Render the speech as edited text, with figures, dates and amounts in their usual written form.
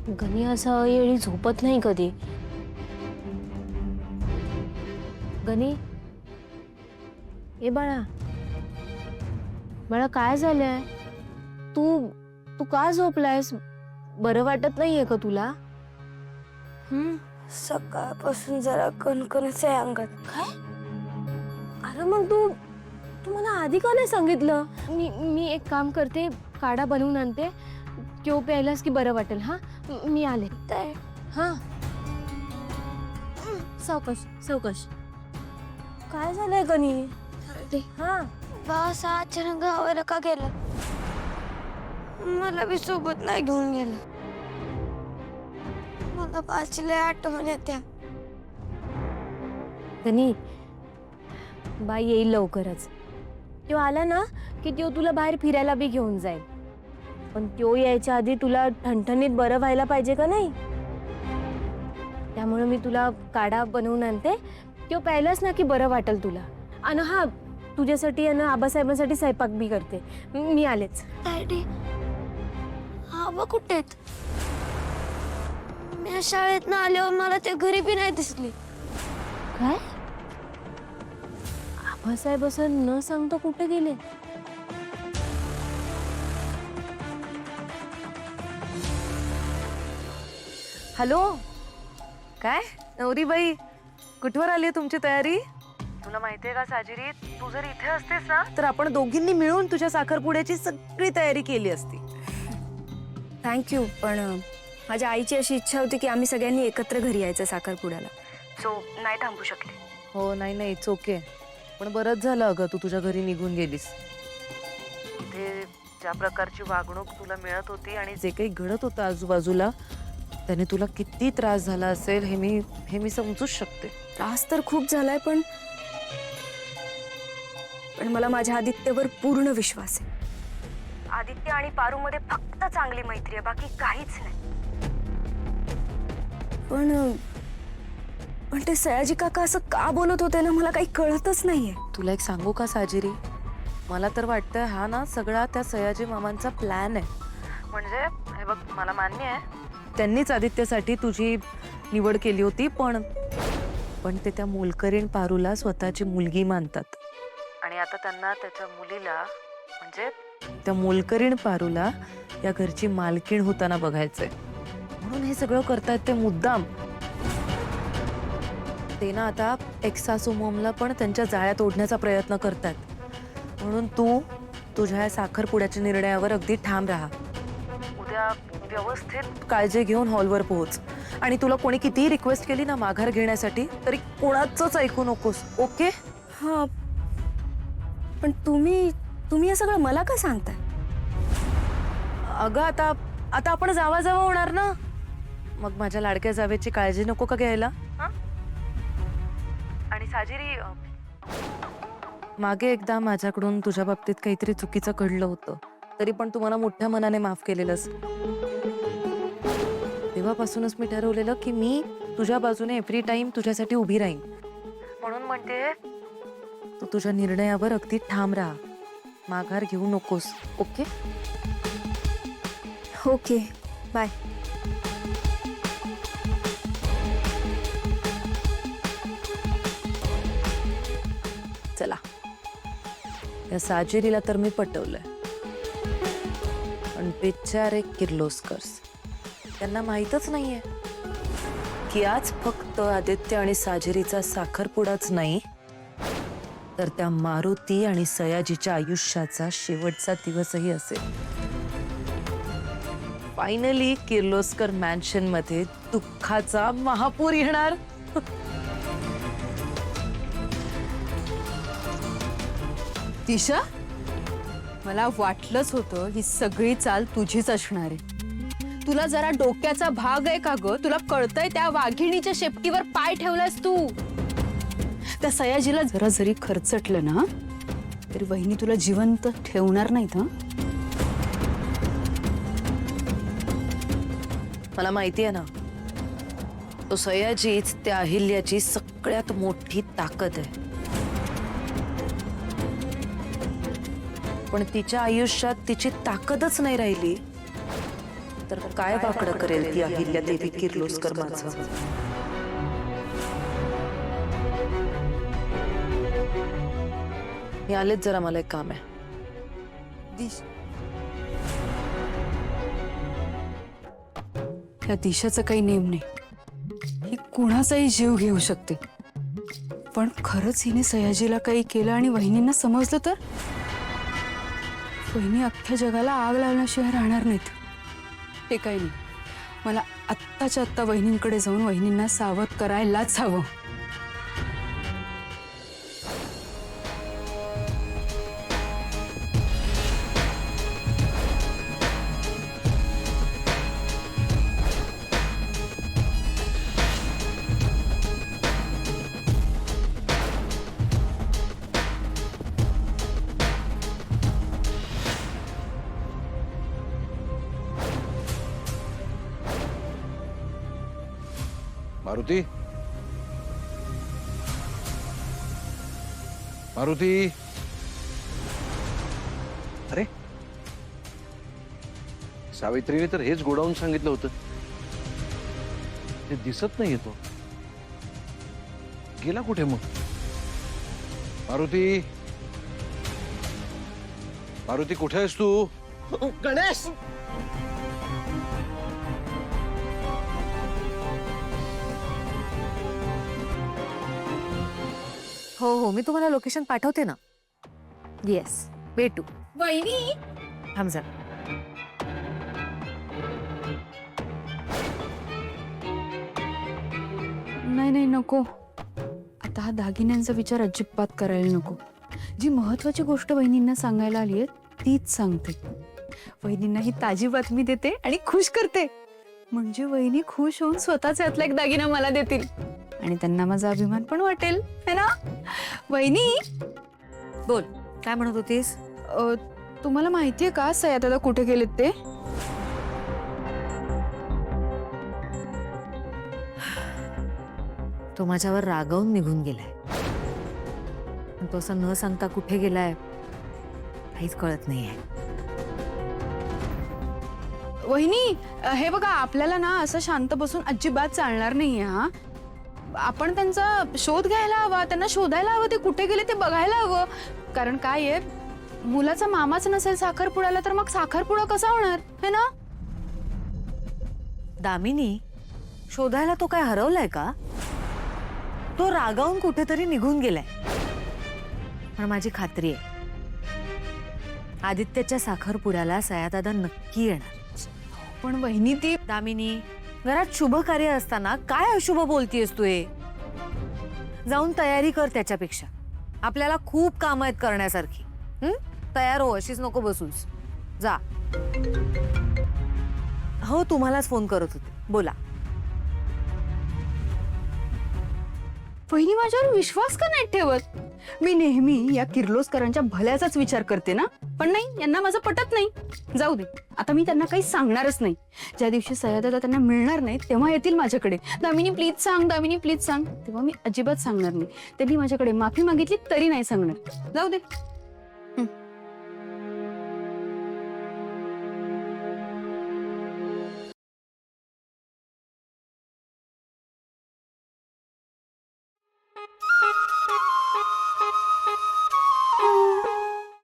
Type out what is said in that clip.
गणी असं येळी झोपत नाही कधी. गणी, ए बाळा, बाळा काय झालंय? तू तू का झोपलायस? बरं वाटत नाहीये का तुला? सकाळपासून जरा कणकणच आहे अंगात. काय? अरे मग तू तू मला आधी का नाही सांगितलं? मी एक काम करते, काढा बनवून आणते, तो प्यायलास की बरं वाटेल. हा, मी आले. काय हा, सावकाश सावकाश. काय झालंय गणी? हा, बा असा अचानक गावाला का गेला? मला बी सोबत नाही घेऊन गेला. मला बाची लय आठवण येत्या. गणी, बाई येईल लवकरच. तो आला ना की तो तुला बाहेर फिरायला बी घेऊन जाईल. पण तो यायच्या आधी तुला ठणठणीत बरं व्हायला पाहिजे का नाही? त्यामुळे मी तुला काढा बनवून आणते, तो प्यायलास ना की बरं वाटेल तुला. आणि हा, तुझ्यासाठी आणि आबासाहेबांसाठी स्वयंपाक बी करते. मी आलेच. डॅडी, आबा कुठे आहेत? मी शाळेत आल्यावर मला ते घरी बी नाही दिसले. काय? आबासाहेब असं न सांगता कुठे गेले? हॅलो, काय नवरीबाई, कुठवर आली आहे तुमची तयारी? तुला माहितीये का साजिरी, तू जर इथे असतेस ना तर आपण दोघींनी मिळून तुझ्या साखरपुड्याची सगळी तयारी केली असती. थँक्यू, पण माझ्या आईची अशी इच्छा होती की आम्ही सगळ्यांनी एकत्र घरी यायचं साखरपुड्याला, सो नाही थांबू शकले. हो, नाही इट्स ओके. पण बरंच झालं अगं तू तुझ्या घरी निघून गेलीस. ते ज्या प्रकारची वागणूक तुला मिळत होती आणि जे काही घडत होतं आजूबाजूला, त्याने तुला किती त्रास झाला असेल हे मी समजूच शकते. त्रास तर खूप झालाय, पण मला माझ्या आदित्यवर पूर्ण विश्वास आहे. आदित्य आणि पारूमध्ये फक्त चांगली मैत्री आहे, बाकी काहीच नाही. पण ते सयाजी काका असं का बोलत होते ना, मला काही कळतच नाहीये. तुला एक सांगू का साजिरी, मला तर वाटतं हा ना सगळा त्या सयाजी मामांचा प्लॅन आहे. म्हणजे हे बघ, मला मान्य आहे त्यांनीच आदित्यसाठी तुझी निवड केली होती, पण ते त्या मोलकरीण पारूला स्वतःची मुलगी मानतात. आणि आता त्यांना त्याच्या मुलीला, म्हणजे त्या मोलकरीण पारूला या घरची मालकीण होताना बघायचंय, म्हणून हे सगळं करतायत ते मुद्दाम. ते ना आता एक्सासू मॉमला पण त्यांच्या जाळ्यात ओढण्याचा प्रयत्न करतात. म्हणून तू तुझ्या साखरपुड्याच्या निर्णयावर अगदी ठाम राहा. उद्या व्यवस्थित काळजी घेऊन हॉलवर पोहोच. आणि तुला कोणी कितीही रिक्वेस्ट केली ना माघार घेण्यासाठी, तरी कोणाचंच ऐकू नकोस, ओके? हा, पण तुम्ही हे सगळं मला का सांगताय? अगं आता आपण जावा होणार ना, मग माझ्या लाडक्या जावेची काळजी नको का घ्यायला? आणि साजिरी, मागे एकदा माझ्याकडून तुझ्या बाबतीत काहीतरी चुकीचं घडलं होतं, तरी पण तू मला मोठ्या मनाने माफ केलेलंस. तेव्हापासूनच मी ठरवलेलं की मी तुझ्या बाजूने एव्हरी टाइम तुझ्यासाठी उभी राहीन. म्हणून म्हणते, तू तुझ्या निर्णयावर अगदी ठाम राहा, माघार घेऊ नकोस, ओके? Okay, bye. चला, या साजिरीला तर मी पटवलंय, पण बिचारे किर्लोस्कर्स, त्यांना माहीतच नाहीये की आज फक्त आदित्य आणि साजिरीचा साखरपुडाच नाही, तर त्या मारुती आणि सयाजीच्या आयुष्याचा शेवटचा दिवसही असेल. फायनली किर्लोस्कर मॅन्शन मध्ये दुःखाचा महापूर येणार. दिशा, मला वाटलंच होतं ही सगळी चाल तुझीच असणार आहे. तुला जरा डोक्याचा भाग आहे का ग? तुला कळतंय त्या वाघिणीच्या शेपटीवर पाय ठेवलास तू. त्या सयाजीला जरा जरी खर्चटलं ना तरी वहिनी तुला जिवंत ठेवणार नाहीत. हं, मला माहिती आहे ना, तो सयाजीच त्या अहिल्याची सगळ्यात मोठी ताकद आहे. पण तिच्या आयुष्यात तिची ताकदच नाही राहिली, तर काय वाकडं करेल ती अहिल्या देवी किर्लोस्कर माझं. मी आलेच, जरा मला एक काम आहे. या दिशाचा काही नेम नाही. ही कुणाचाही जीव घेऊ शकते. पण खरंच हिने सयाजीला काही केलं आणि वहिनींना समजलं तर वहिनी अख्ख्या जगाला आग लावण्याशिवाय राहणार नाहीत. हे काही नाही, मला आत्ताच्या आत्ता वहिनींकडे जाऊन वहिनींना सावध करायलाच हवं. मारुती, मारुती, अरे सावित्रीने तर हेच गोडाऊन सांगितलं होतं. ते दिसत नाही तो. गेला कुठे मग? मारुती, मारुती कुठे आहेस तू? गणेश, हो हो, मी तुम्हाला लोकेशन पाठवते ना. येस, भेटू. वहिनी, थांब जा. नाही नाही नको. आता हा दागिन्यांचा विचार अजिबात करायला नको. जी महत्वाची गोष्ट वहिनींना सांगायला आली आहे तीच सांगते. वहिनींना ही ताजी बातमी देते आणि खुश करते. म्हणजे वहिनी खुश होऊन स्वतःचा यातला एक दागिना मला देतील आणि त्यांना माझा अभिमान पण वाटेल, है ना? वहिनी, बोल, काय म्हणत होतीस? तुम्हाला माहितीये का सयादादा कुठे गेलेत ते? तो माझ्यावर रागावून निघून गेलाय. पण तो असं न सांगता कुठे गेलाय काहीच कळत नाहीये. वहिनी, हे बघा, आपल्याला ना असं शांत बसून अजिबात चालणार नाहीये. हा, आपण त्यांचा शोध घ्यायला हवा, त्यांना शोधायला हवं. ते कुठे गेले ते बघायला हवं. कारण काय आहे, मुलाचा मामाच नसेल साखरपुड्याला तर मग साखरपुडा कसा होणार, है ना? दामिनी, शोधायला तो काय हरवलाय का? तो रागावून कुठेतरी निघून गेलाय. पण माझी खात्री आहे आदित्यच्या साखरपुड्याला सयादादा नक्की येणार. पण वहिनी, ती दामिनी, घरात शुभ कार्य असताना काय अशुभ बोलतीयस तू? जाऊन तयारी कर. त्याच्यापेक्षा आपल्याला खूप कामं आहेत करण्यासारखी. तयार हो, अशीच नको बसूस. जा. हो, तुम्हालाच फोन करत होते, बोला. वहिनी माझ्यावर विश्वास का नाही ठेवत? मी नेहमी या किर्लोस्करांच्या भल्याचाच विचार करते ना, पण नाही, यांना माझं पटत नाही. जाऊ दे, आता मी त्यांना काही सांगणारच नाही. ज्या दिवशी सयादादा त्यांना मिळणार नाही तेव्हा येतील माझ्याकडे, दामिनी प्लीज सांग, दामिनी प्लीज सांग. तेव्हा मी अजिबात सांगणार नाही. त्यांनी माझ्याकडे माफी मागितली तरी नाही सांगणार. जाऊ दे.